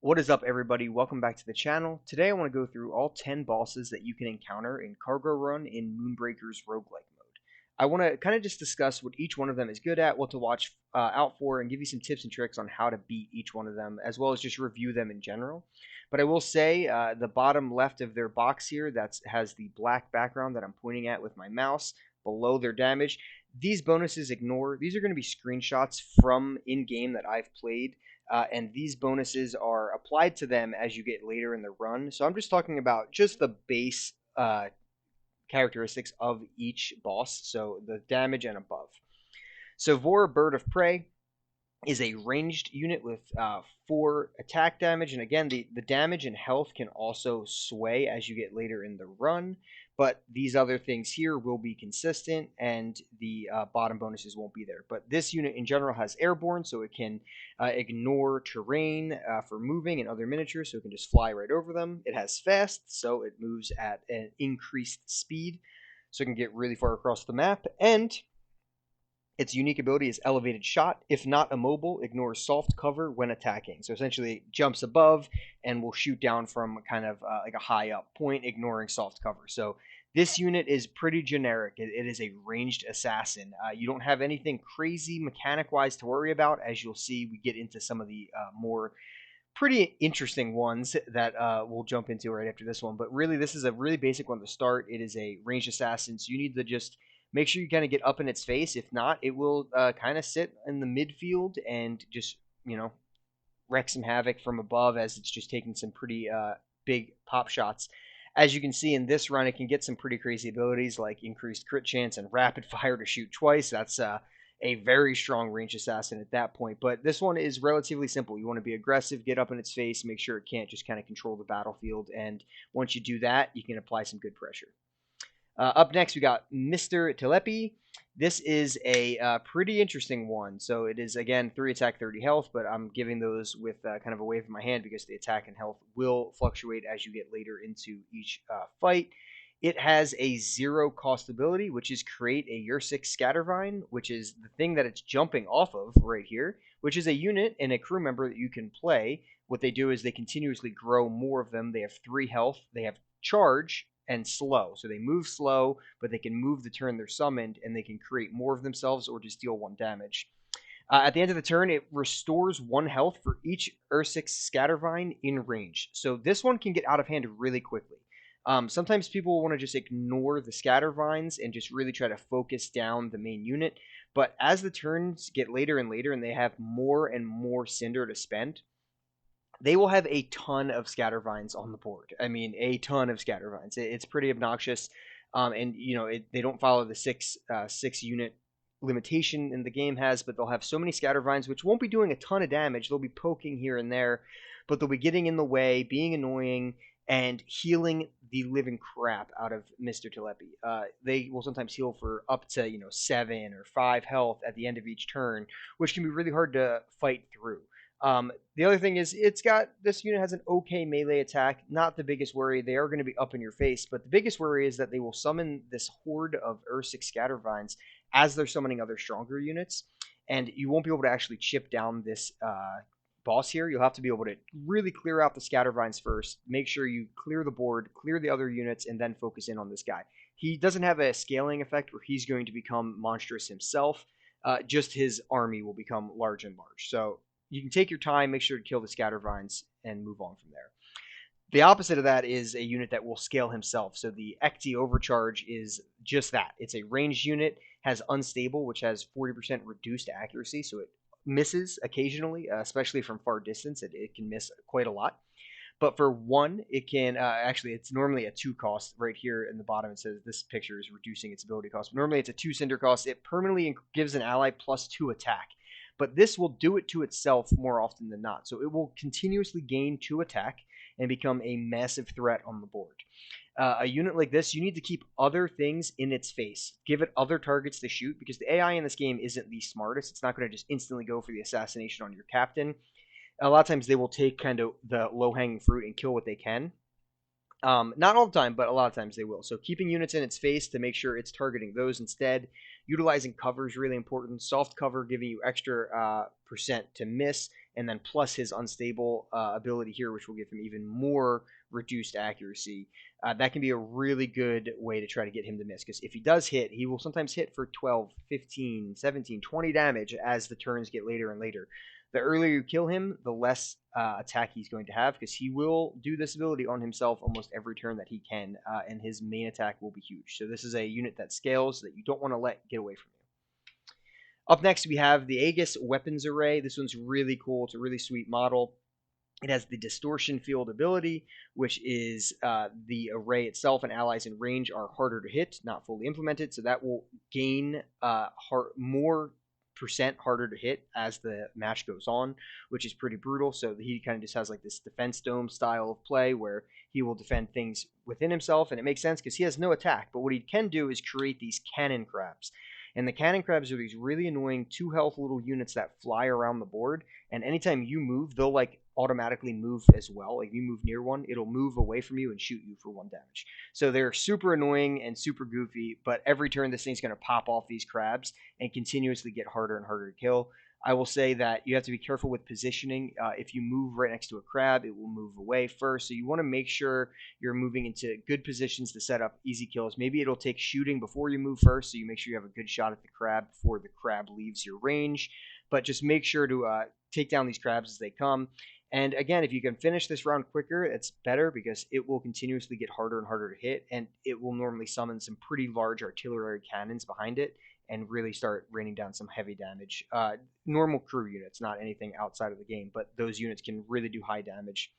What is up, everybody? Welcome back to the channel. Today I want to go through all 10 bosses that you can encounter in Cargo Run in Moonbreaker's Roguelike mode. I want to kind of just discuss what each one of them is good at, what to watch out for, and give you some tips and tricks on how to beat each one of them, as well as just review them in general. But I will say the bottom left of their box here that has the black background that I'm pointing at with my mouse below their damage. These bonuses ignore. These are going to be screenshots from in-game that I've played. And these bonuses are applied to them as you get later in the run. So I'm just talking about just the base characteristics of each boss, so the damage and above. So Vora, Bird of Prey, is a ranged unit with 4 attack damage, and again, the damage and health can also sway as you get later in the run, but these other things here will be consistent, and the bottom bonuses won't be there. But this unit in general has airborne, so it can ignore terrain for moving and other miniatures, so it can just fly right over them. It has fast, so it moves at an increased speed, so it can get really far across the map, and its unique ability is Elevated Shot. If not immobile, ignores soft cover when attacking. So essentially, it jumps above and will shoot down from kind of like a high up point, ignoring soft cover. So this unit is pretty generic. It is a ranged assassin. You don't have anything crazy mechanic-wise to worry about. As you'll see, we get into some of the more pretty interesting ones that we'll jump into right after this one. But really, this is a really basic one to start. It is a ranged assassin, so you need to just make sure you kind of get up in its face. If not, it will kind of sit in the midfield and just, wreak some havoc from above as it's just taking some pretty big pop shots. As you can see in this run, it can get some pretty crazy abilities like increased crit chance and rapid fire to shoot twice. That's a very strong range assassin at that point. But this one is relatively simple. You want to be aggressive, get up in its face, make sure it can't just kind of control the battlefield. And once you do that, you can apply some good pressure. Up next, we got Mr. Telepe. This is a pretty interesting one. So it is, again, 3 attack, 30 health, but I'm giving those with kind of a wave of my hand because the attack and health will fluctuate as you get later into each fight. It has a 0 cost ability, which is create a Yursik Scattervine, which is the thing that it's jumping off of right here, which is a unit and a crew member that you can play. What they do is they continuously grow more of them. They have 3 health. They have charge and slow. So they move slow, but they can move the turn they're summoned, and they can create more of themselves or just deal 1 damage. At the end of the turn, it restores 1 health for each Ursix Scattervine in range. So this one can get out of hand really quickly. Sometimes people want to just ignore the Scattervines and just really try to focus down the main unit. But as the turns get later and later and they have more and more Cinder to spend, they will have a ton of Scattervines on the board. I mean, a ton of Scattervines. It's pretty obnoxious, and they don't follow the six unit limitation in the game has, but they'll have so many Scattervines, which won't be doing a ton of damage. They'll be poking here and there, but they'll be getting in the way, being annoying, and healing the living crap out of Mr. Telepe. They will sometimes heal for up to 7 or 5 health at the end of each turn, which can be really hard to fight through. The other thing is this unit has an okay melee attack, not the biggest worry. They are going to be up in your face, but the biggest worry is that they will summon this horde of Ursix Scattervines as they're summoning other stronger units, and you won't be able to actually chip down this boss here. You'll have to be able to really clear out the Scattervines first, make sure you clear the board, clear the other units, and then focus in on this guy. He doesn't have a scaling effect where he's going to become monstrous himself. Just his army will become large and large. So you can take your time, make sure to kill the Scattervines, and move on from there. The opposite of that is a unit that will scale himself. So the ECG Overcharge is just that. It's a ranged unit, has Unstable, which has 40% reduced accuracy, so it misses occasionally, especially from far distance. It can miss quite a lot. But for 1, it can actually, it's normally a 2 cost. Right here in the bottom, it says this picture is reducing its ability cost. But normally it's a 2 Cinder cost. It permanently gives an ally plus 2 attack. But this will do it to itself more often than not. So it will continuously gain 2 attack and become a massive threat on the board. A unit like this, you need to keep other things in its face. Give it other targets to shoot, because the AI in this game isn't the smartest. It's not going to just instantly go for the assassination on your captain. A lot of times they will take kind of the low-hanging fruit and kill what they can. Not all the time, but a lot of times they will. So keeping units in its face to make sure it's targeting those instead. Utilizing cover is really important. Soft cover giving you extra percent to miss, and then plus his unstable ability here, which will give him even more reduced accuracy. That can be a really good way to try to get him to miss, because if he does hit, he will sometimes hit for 12, 15, 17, 20 damage as the turns get later and later. The earlier you kill him, the less attack he's going to have, because he will do this ability on himself almost every turn that he can, and his main attack will be huge. So this is a unit that scales that you don't want to let get away from you. Up next, we have the Aegis Weapons Array. This one's really cool. It's a really sweet model. It has the Distortion Field ability, which is the array itself and allies in range are harder to hit, not fully implemented. So that will gain more percent harder to hit as the match goes on, which is pretty brutal. So he kind of just has like this defense dome style of play where he will defend things within himself, and it makes sense because he has no attack. But what he can do is create these cannon crabs. And the cannon crabs are these really annoying 2 health little units that fly around the board, and anytime you move, they'll like automatically move as well. Like if you move near one, it'll move away from you and shoot you for 1 damage. So they're super annoying and super goofy, but every turn this thing's going to pop off these crabs and continuously get harder and harder to kill. I will say that you have to be careful with positioning. If you move right next to a crab, it will move away first. So you want to make sure you're moving into good positions to set up easy kills. Maybe it'll take shooting before you move first, so you make sure you have a good shot at the crab before the crab leaves your range. But just make sure to take down these crabs as they come. And again, if you can finish this round quicker, it's better because it will continuously get harder and harder to hit, and it will normally summon some pretty large artillery cannons behind it and really start raining down some heavy damage. Normal crew units, not anything outside of the game, but those units can really do high damage.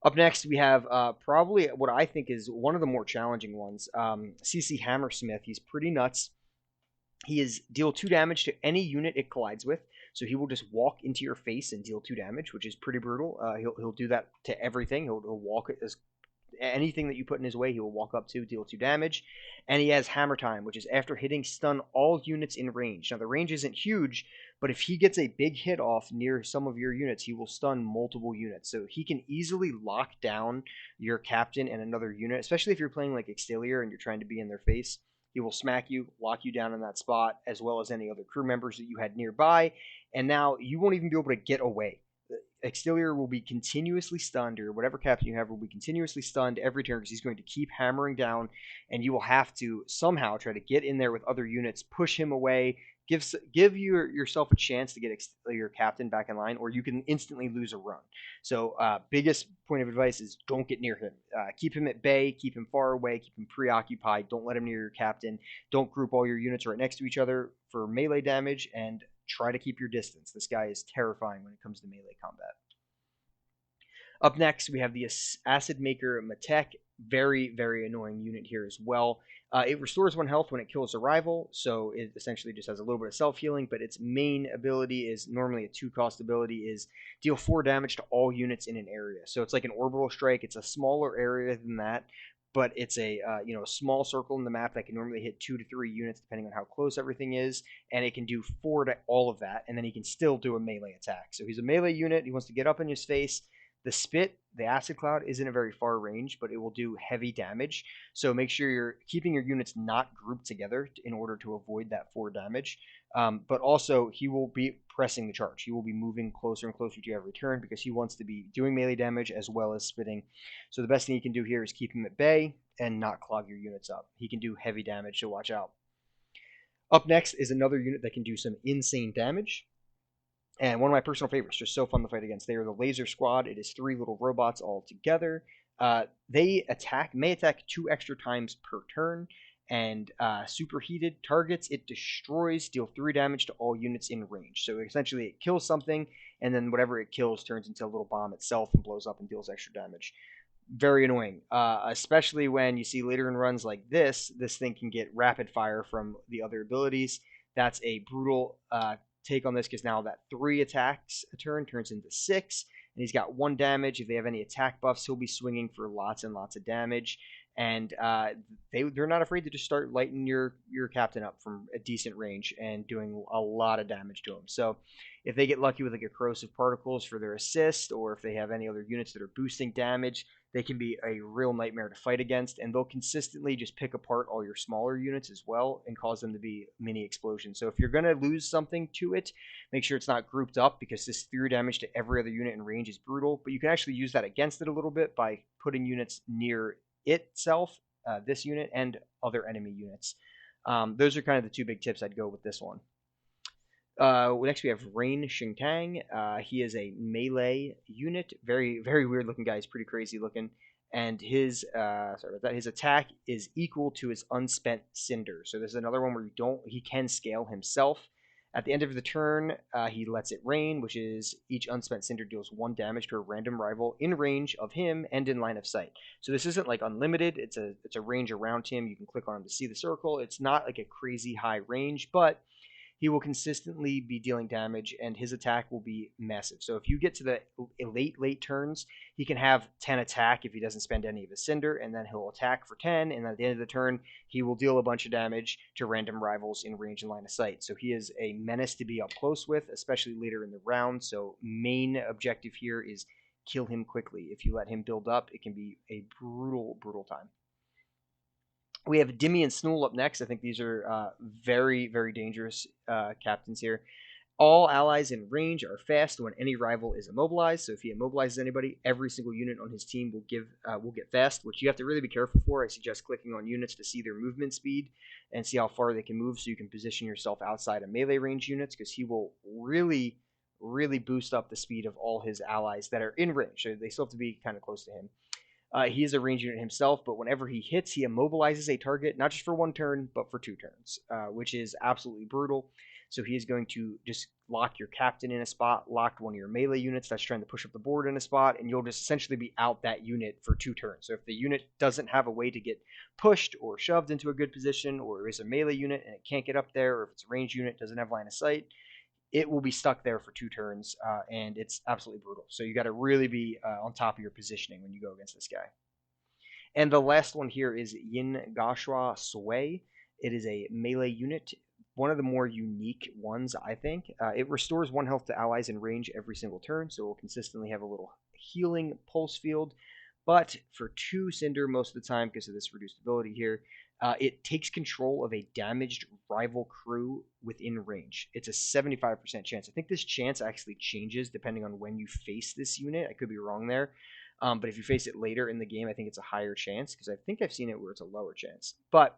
Up next, we have probably what I think is one of the more challenging ones, CeCe Hammersmith. He's pretty nuts. He is deal 2 damage to any unit it collides with. So he will just walk into your face and deal 2 damage, which is pretty brutal. He'll do that to everything. He'll walk as anything that you put in his way, he will walk up to, deal 2 damage. And he has Hammer Time, which is after hitting, stun all units in range. Now, the range isn't huge, but if he gets a big hit off near some of your units, he will stun multiple units. So he can easily lock down your captain and another unit, especially if you're playing like Exterior and you're trying to be in their face. He will smack you, lock you down in that spot, as well as any other crew members that you had nearby. And now you won't even be able to get away. Exterior will be continuously stunned, or whatever captain you have will be continuously stunned every turn because he's going to keep hammering down, and you will have to somehow try to get in there with other units, push him away, give yourself a chance to get your captain back in line, or you can instantly lose a run. So biggest point of advice is don't get near him. Keep him at bay, keep him far away, keep him preoccupied, don't let him near your captain, don't group all your units right next to each other for melee damage, and try to keep your distance. This guy is terrifying when it comes to melee combat. Up next, we have the Acidmaker Matech. Very, very annoying unit here as well. It restores 1 health when it kills a rival, so it essentially just has a little bit of self-healing, but its main ability is normally a 2-cost ability, is deal 4 damage to all units in an area. So it's like an orbital strike. It's a smaller area than that, but it's a small circle in the map that can normally hit 2 to 3 units depending on how close everything is, and it can do 4 to all of that, and then he can still do a melee attack. So he's a melee unit. He wants to get up in his face. The Spit, the Acid Cloud, isn't a very far range, but it will do heavy damage. So make sure you're keeping your units not grouped together in order to avoid that 4 damage. But also, he will be pressing the charge. He will be moving closer and closer to you every turn because he wants to be doing melee damage as well as spitting. So the best thing you can do here is keep him at bay and not clog your units up. He can do heavy damage, so watch out. Up next is another unit that can do some insane damage. And one of my personal favorites, just so fun to fight against. They are the Laser Squad. It is 3 little robots all together. They may attack 2 extra times per turn, and superheated targets it destroys, deal 3 damage to all units in range. So essentially it kills something, and then whatever it kills turns into a little bomb itself and blows up and deals extra damage. Very annoying, especially when you see later in runs like this thing can get rapid fire from the other abilities. That's a brutal take on this because now that 3 attacks a turn turns into 6, and he's got 1 damage. If they have any attack buffs, he'll be swinging for lots and lots of damage, and they're not afraid to just start lighting your captain up from a decent range and doing a lot of damage to him. So If they get lucky with like a corrosive particles for their assist, or if they have any other units that are boosting damage, they can be a real nightmare to fight against, and they'll consistently just pick apart all your smaller units as well and cause them to be mini explosions. So if you're going to lose something to it, make sure it's not grouped up, because this 3 damage to every other unit in range is brutal, but you can actually use that against it a little bit by putting units near itself, this unit, and other enemy units. Those are kind of the 2 big tips I'd go with this one. Next we have Rain Shinkang. He is a melee unit. Very, very weird looking guy. He's pretty crazy looking. And his his attack is equal to his unspent cinder. So this is another one where he can scale himself. At the end of the turn, he lets it rain, which is each unspent cinder deals 1 damage to a random rival in range of him and in line of sight. So this isn't like unlimited. It's a range around him. You can click on him to see the circle. It's not like a crazy high range, but he will consistently be dealing damage, and his attack will be massive. So if you get to the late turns, he can have 10 attack if he doesn't spend any of his cinder, and then he'll attack for 10, and at the end of the turn, he will deal a bunch of damage to random rivals in range and line of sight. So he is a menace to be up close with, especially later in the round. So main objective here is kill him quickly. If you let him build up, it can be a brutal, brutal time. We have Demi and Snow up next. I think these are very, very dangerous captains here. All allies in range are fast when any rival is immobilized. So if he immobilizes anybody, every single unit on his team will get fast, which you have to really be careful for. I suggest clicking on units to see their movement speed and see how far they can move, so you can position yourself outside of melee range units, because he will really, really boost up the speed of all his allies that are in range. So they still have to be kind of close to him. He is a range unit himself, but whenever he hits, he immobilizes a target, not just for 1 turn, but for 2 turns, which is absolutely brutal. So he is going to just lock your captain in a spot, lock one of your melee units that's trying to push up the board in a spot, and you'll just essentially be out that unit for 2 turns. So if the unit doesn't have a way to get pushed or shoved into a good position, or is a melee unit and it can't get up there, or if it's a range unit, doesn't have line of sight, it will be stuck there for 2 turns, and it's absolutely brutal. So you got to really be on top of your positioning when you go against this guy. And the last one here is Yin Joshua Sway. It is a melee unit, one of the more unique ones, I think. It restores 1 health to allies in range every single turn, so it will consistently have a little healing pulse field. But for 2 cinder most of the time, because of this reduced ability here, it takes control of a damaged rival crew within range. It's a 75% chance. I think this chance actually changes depending on when you face this unit. I could be wrong there. But if you face it later in the game, I think it's a higher chance, because I think I've seen it where it's a lower chance. But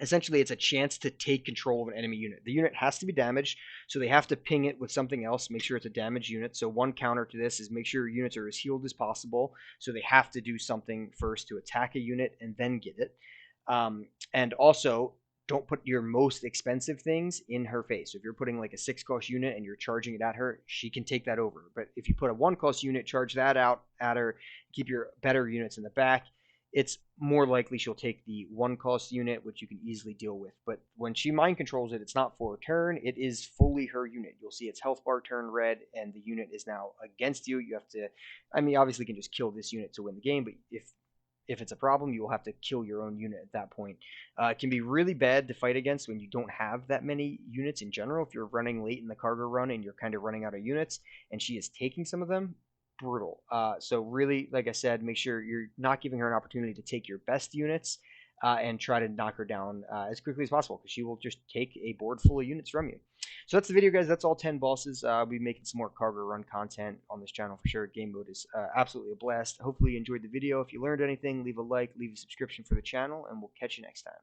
essentially, it's a chance to take control of an enemy unit. The unit has to be damaged, so they have to ping it with something else, make sure it's a damaged unit. So one counter to this is make sure your units are as healed as possible, so they have to do something first to attack a unit and then get it. And also, don't put your most expensive things in her face. So if you're putting like a 6-cost unit and you're charging it at her, she can take that over. But if you put a 1-cost unit, charge that out at her, keep your better units in the back, it's more likely she'll take the 1-cost unit, which you can easily deal with. But when she mind controls it, it's not for a turn. It is fully her unit. You'll see its health bar turn red, and the unit is now against you. You have to, I mean, obviously you can just kill this unit to win the game, but if it's a problem, you will have to kill your own unit at that point. It can be really bad to fight against when you don't have that many units in general. If you're running late in the cargo run and you're kind of running out of units, and she is taking some of them, brutal. So really, like I said, make sure you're not giving her an opportunity to take your best units, and try to knock her down as quickly as possible, because she will just take a board full of units from you. So that's the video, guys. That's all 10 bosses. We'll be making some more cargo run content on this channel for sure. Game mode is absolutely a blast. Hopefully you enjoyed the video. If you learned anything, leave a like, leave a subscription for the channel, and we'll catch you next time.